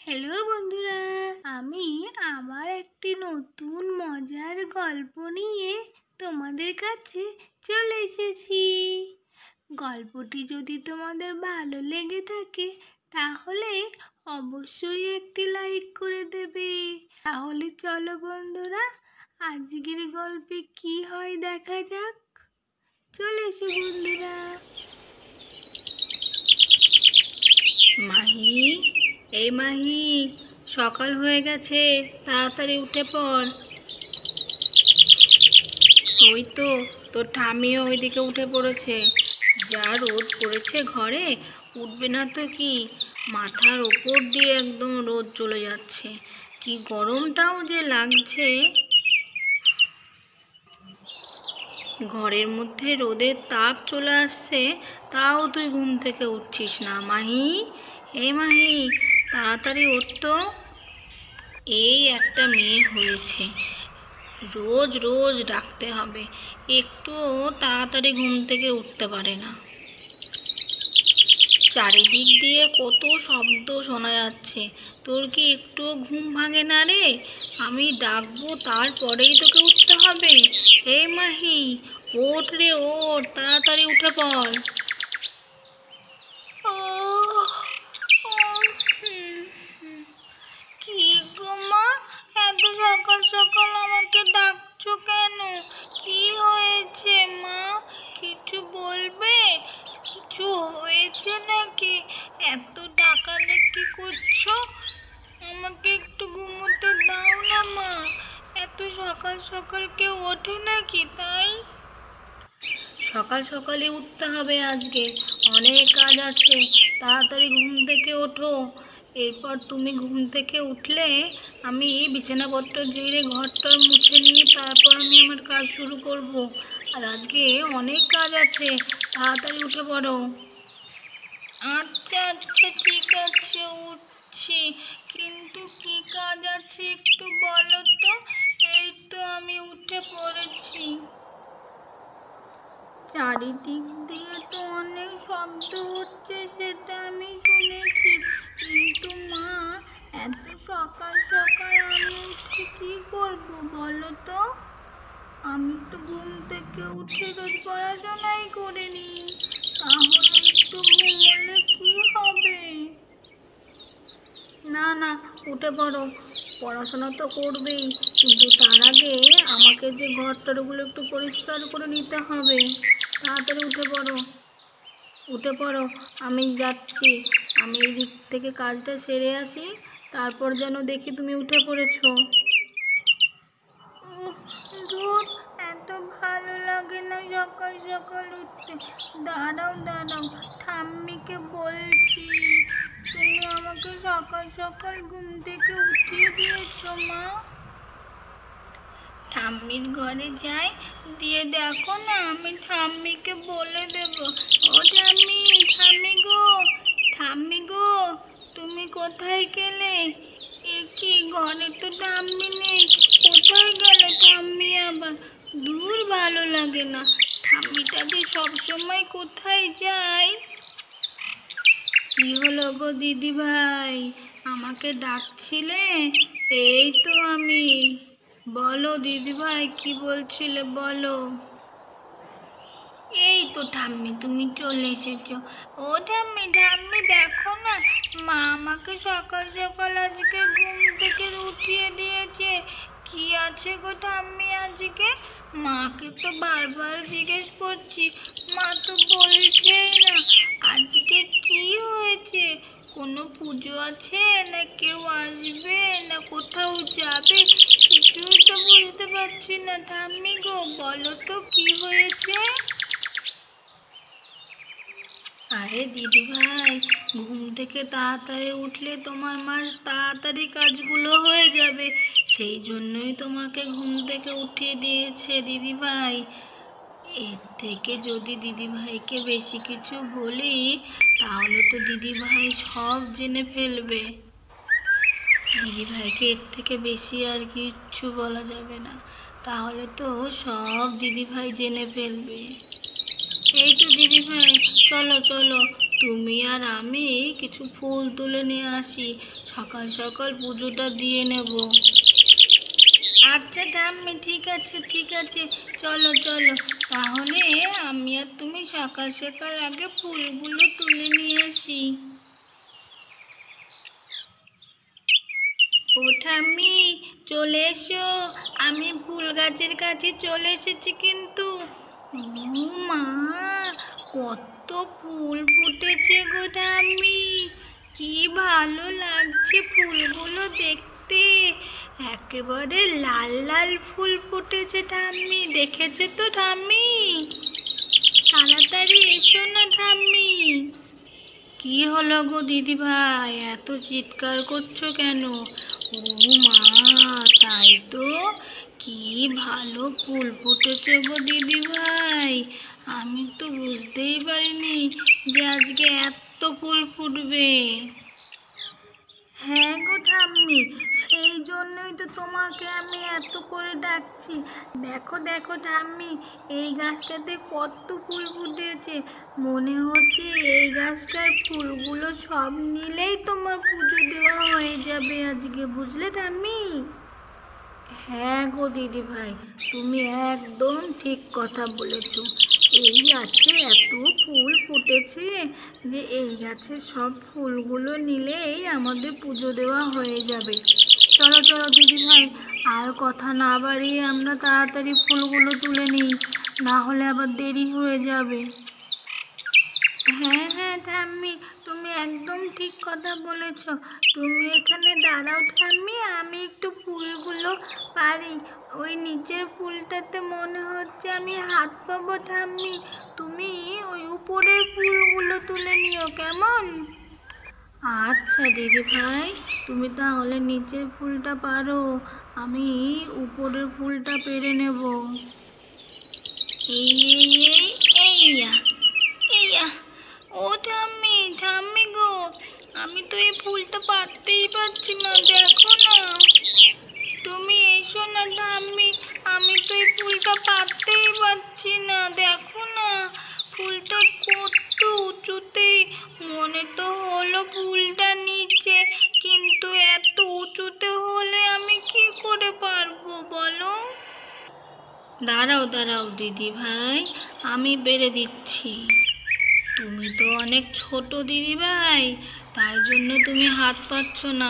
Hello বন্ধুরা, আমি আবার একটি নতুন মজার গল্প নিয়ে তোমাদের কাছে চলে এসেছি। গল্পটি যদি তোমাদের ভালো লেগে থাকে তাহলে অবশ্যই একটি লাইক করে দেবে। তাহলে চলো বন্ধুরা, আজকের গল্পে কি হয় দেখা যাক। চলে এসো বন্ধুরা। মাহি, এই মাহি, সকাল হয়ে গেছে, তাড়াতাড়ি উঠে পড়। ওই তো তোর ঠাম্মিও ওইদিকে উঠে পড়েছে। যা রোদ পড়েছে ঘরে, উঠবে না তো কি, মাথার ওপর দিয়ে একদম রোদ চলে যাচ্ছে। কি গরমটাও যে লাগছে। ঘরের মধ্যে রোদের তাপ চলে আসছে, তাও তুই ঘুম থেকে উঠছিস না। মাহি, এই মাহি, তাড়াতাড়ি ওঠ তো। এই একটা মেয়ে হয়েছে, রোজ রোজ ডাকতে হবে, একটুও তাড়াতাড়ি ঘুম থেকে উঠতে পারে না। চারিদিক দিয়ে কত শব্দ শোনা যাচ্ছে, তোর কি একটুও ঘুম ভাঙে না রে? আমি ডাকবো তারপরেই তোকে উঠতে হবে। এই মাহি, ওঠ রে ওঠ, তাড়াতাড়ি উঠে পড়। কি গো মা, এত সকাল সকাল আমাকে ডাকছো কেন? কি হয়েছে মা? কিছু বলবে? কিছু হয়েছে নাকি এত ডাকাডাকি করছো? আমাকে একটু ঘুমোতে দাও না মা। এত সকাল সকাল কেউ ওঠে নাকি তাই? সকাল সকালে উঠতে হবে আজকে, অনেক কাজ আছে, তাড়াতাড়ি ঘুম থেকে ওঠো। এরপর তুমি ঘুম থেকে উঠলে আমি বিছানাপত্র ঝেড়ে ঘরটা মুছে নিয়ে তারপর আমি আমার কাজ শুরু করব। আর আজকে অনেক কাজ আছে, তাড়াতাড়ি উঠে পড়ো। আচ্ছা আচ্ছা, ঠিক আছে, উঠছি। কিন্তু কি কাজ আছে একটু বলো তো। এই তো আমি উঠে পড়েছি। চারিদিক দিয়ে তো অনেক শব্দ হচ্ছে, সেটা আমি শুনেছি। কিন্তু মা, এত সকাল সকাল আমি উঠে কি করব বলো তো? আমি তো ঘুম থেকে উঠে রোজ পড়াশোনাই করিনি, তাহলে একটু ঘুমোলে কি হবে? না না, উঠে পড়ো, পড়াশোনা তো করবেই, কিন্তু তার আগে আমাকে যে ঘরটারগুলো একটু পরিষ্কার করে নিতে হবে। তাড়াতাড়ি উঠে পড়ো, উঠে পড়ো, আমি যাচ্ছি। আমি এই দিক থেকে কাজটা সেরে আসি, তারপর যেন দেখি তুমি উঠে পড়েছো। ধুর, এত ভালো লাগে না সকাল সকাল উঠতে। দাঁড়াও দাঁড়াও, ঠাম্মিকে বলছি। তুমি আমাকে সকাল সকাল ঘুম থেকে উঠিয়ে দিয়েছো মা। ঠাম্মির ঘরে যাই, দিয়ে দেখো না, আমি ঠাম্মিকে বলে দেব। ও ঠাম্মি, ঠাম্মি গো, ঠাম্মি গো, তুমি কোথায় গেলে? এ কি, ঘরে তো ঠাম্মি নেই, কোথায় গেলে ঠাম্মি আবার? দূর, ভালো লাগে না, ঠাম্মিটা যে সবসময় কোথায় যায়। কি হলো গো দিদি ভাই, আমাকে ডাকছিলে? এই তো আমি। বলো দিদি ভাই, কি বলছিলে বলো। এই তো ঠাম্মি, তুমি চলে এসেছো। ও ঠাম্মি, ঠাম্মি দেখো না, মা আমাকে সকাল সকাল আজকে ঘুম থেকে উঠিয়ে দিয়েছে। কি আছে গো ঠাম্মি আজকে? মাকে তো বারবার জিজ্ঞেস করছি, মা তো বলছেই না। আজকে কি হয়েছে? কোনো পুজো আছে, না কেউ আসবে, না কোথাও যাবে? কিছুই তো বুঝতে পারছি না। ঠাম্মি গো, বলো তো কি হয়েছে? আরে দিদি ভাই, ঘুম থেকে তাড়াতাড়ি উঠলে তোমার মা তাড়াতাড়ি কাজগুলো হয়ে যাবে, সেই জন্যই তোমাকে ঘুম থেকে উঠিয়ে দিয়েছে দিদি ভাই। এর থেকে যদি দিদি ভাইকে বেশি কিছু বলি তাহলে তো দিদি ভাই সব জেনে ফেলবে। দিদি ভাইকে এর থেকে বেশি আর কিচ্ছু বলা যাবে না, তাহলে তো সব দিদি ভাই জেনে ফেলবে। এই তো দিদি ভাই, চলো চলো, তুমি আর আমি কিছু ফুল তুলে নিয়ে আসি, সকাল সকাল পুজোটা দিয়ে নেব। আচ্ছা ঠাম্মি, ঠিক আছে ঠিক আছে, চলো চলো। তাহলে আমি আর তুমি সকাল সকাল আগে ফুলগুলো তুলে নিয়ে আসি। ও ঠাম্মি, চলে এসো, আমি ফুল গাছের কাছে চলে এসেছি কিন্তু। ও মা, কত ফুল ফুটেছে গো ঠাম্মি, কি ভালো লাগছে ফুলগুলো দেখতে। একেবারে লাল লাল ফুল ফুটেছে ঠাম্মি, দেখেছো তো ঠাম্মি? তাড়াতাড়ি এসো না ঠাম্মি। কি হলো গো দিদি ভাই, এত চিৎকার করছো কেন? ও মা, তাই তো, কি ভালো ফুল ফুটেছে গো দিদি ভাই। আমি তো বুঝতেই পারিনি যে আজকে এত ফুল ফুটবে। হ্যাঁ গো ঠাম্মি, সেই জন্যই তো তোমাকে আমি এত করে ডাকছি। দেখো দেখো ঠাম্মি, এই গাছটাতে কত ফুল ফুটেছে। মনে হচ্ছে এই গাছটার ফুলগুলো সব নিলেই তোমার পুজো দেওয়া হয়ে যাবে আজকে, বুঝলে ঠাম্মি? হ্যাঁ গো দিদি ভাই, তুমি একদম ঠিক কথা বলেছো। এই গাছে এত ফুল ফুটেছে যে এই গাছের সব ফুলগুলো নিলেই আমাদের পুজো দেওয়া হয়ে যাবে। চলো চলো দিদি ভাই, আর কথা না বাড়িয়ে আমরা তাড়াতাড়ি ফুলগুলো তুলে নিই, না হলে আবার দেরি হয়ে যাবে। হ্যাঁ হ্যাঁ ঠাম্মি, তুমি একদম ঠিক কথা বলেছ। তুমি এখানে দাঁড়াও ঠাম্মি, আমি একটু ফুলগুলো পারি। ওই নিচের ফুলটাতে মনে হচ্ছে আমি হাত পাবো ঠাম্মি। তুমি ওই উপরের ফুলগুলো তুলে নিও, কেমন? আচ্ছা দিদি ভাই, তুমি তাহলে নিচের ফুলটা পারো, আমি উপরের ফুলটা পেরে নেব। এই এই এই এইয়া এইয়া, ও ঠাম্মি ঠাম্মি গো, আমি তো এই ফুলটা পারতেই পারছি না, দেখো না। তুমি এসো না ঠাম্মি, আমি তো এই ফুলটা পারতেই পারছি না, দেখো না। ফুলটা কত উঁচুতে, মনে তো হলো ফুলটা নিচে, কিন্তু এত উঁচুতে হলে আমি কি করে পারবো বলো? দাঁড়াও দাঁড়াও দিদি ভাই, আমি বেড়ে দিচ্ছি। তুমি তো অনেক ছোট দিদি ভাই, তাই জন্য তুমি হাত পাচ্ছ না।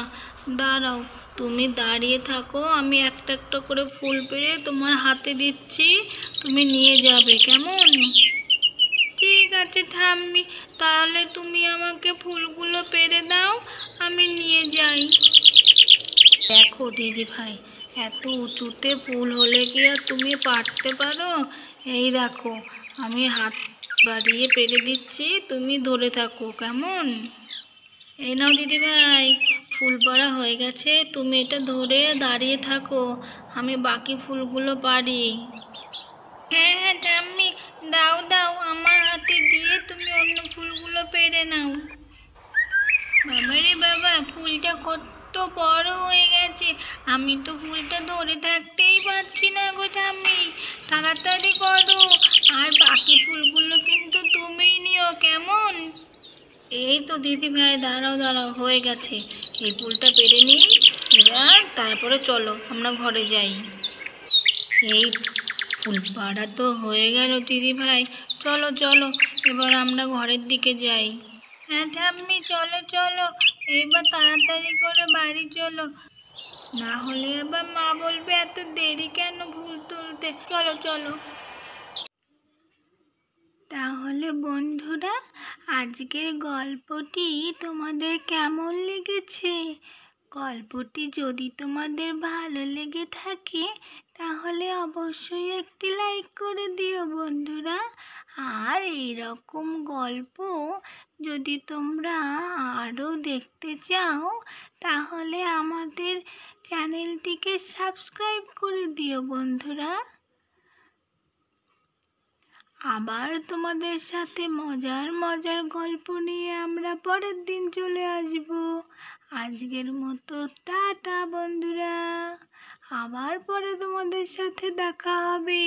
দাঁড়াও, তুমি দাঁড়িয়ে থাকো, আমি একটা একটা করে ফুল পেড়ে তোমার হাতে দিচ্ছি, তুমি নিয়ে যাবে, কেমন? ঠিক আছে ঠাম্মি, তাহলে তুমি আমাকে ফুলগুলো পেড়ে দাও, আমি নিয়ে যাই। দেখো দিদি ভাই, এত উঁচুতে ফুল হলে কি আর তুমি পারতে পারো? এই দেখো, আমি হাত বাড়িয়ে পেরে দিচ্ছি, তুমি ধরে থাকো, কেমন? এই নাও দিদি ভাই, ফুল পাড়া হয়ে গেছে, তুমি এটা ধরে দাঁড়িয়ে থাকো, আমি বাকি ফুলগুলো পারি। হ্যাঁ হ্যাঁ ঠাম্মি, দাও দাও, আমার হাতে দিয়ে তুমি অন্য ফুলগুলো পেড়ে নাও। বাবা রে বাবা, ফুলটা কত বড় হয়ে গেছে, আমি তো ফুলটা ধরে থাকতেই পারছি না গো ঠাম্মি, তাড়াতাড়ি করো। আর বাকি ফুলগুলো কিন্তু তুমিই নিও, কেমন? এই তো দিদি ভাই, দাঁড়াও দাঁড়াও, হয়ে গেছে, এই ফুলটা পেরে নিই, এবার তারপরে চলো আমরা ঘরে যাই। এই ফুল পাড়া তো হয়ে গেল দিদি ভাই, চলো চলো এবার আমরা ঘরের দিকে যাই। হ্যাঁ ঠাম্মি, চলো চলো, এবার তাড়াতাড়ি করে বাড়ি চলো, না হলে আবার মা বলবে এত দেরি কেন ফুল তুলতে। চলো চলো। তাহলে বন্ধুরা, আজকের গল্পটি তোমাদের কেমন লেগেছে? গল্পটি যদি তোমাদের ভালো লেগে থাকে তাহলে অবশ্যই একটি লাইক করে দিও বন্ধুরা। আর এইরকম গল্প যদি তোমরা আরও দেখতে চাও তাহলে আমাদের চ্যানেলটিকে সাবস্ক্রাইব করে দিও বন্ধুরা। আবার তোমাদের সাথে মজার মজার গল্প নিয়ে আমরা পরের দিন চলে আসব। আজকের মতো টাটা বন্ধুরা, আবার পরে তোমাদের সাথে দেখা হবে।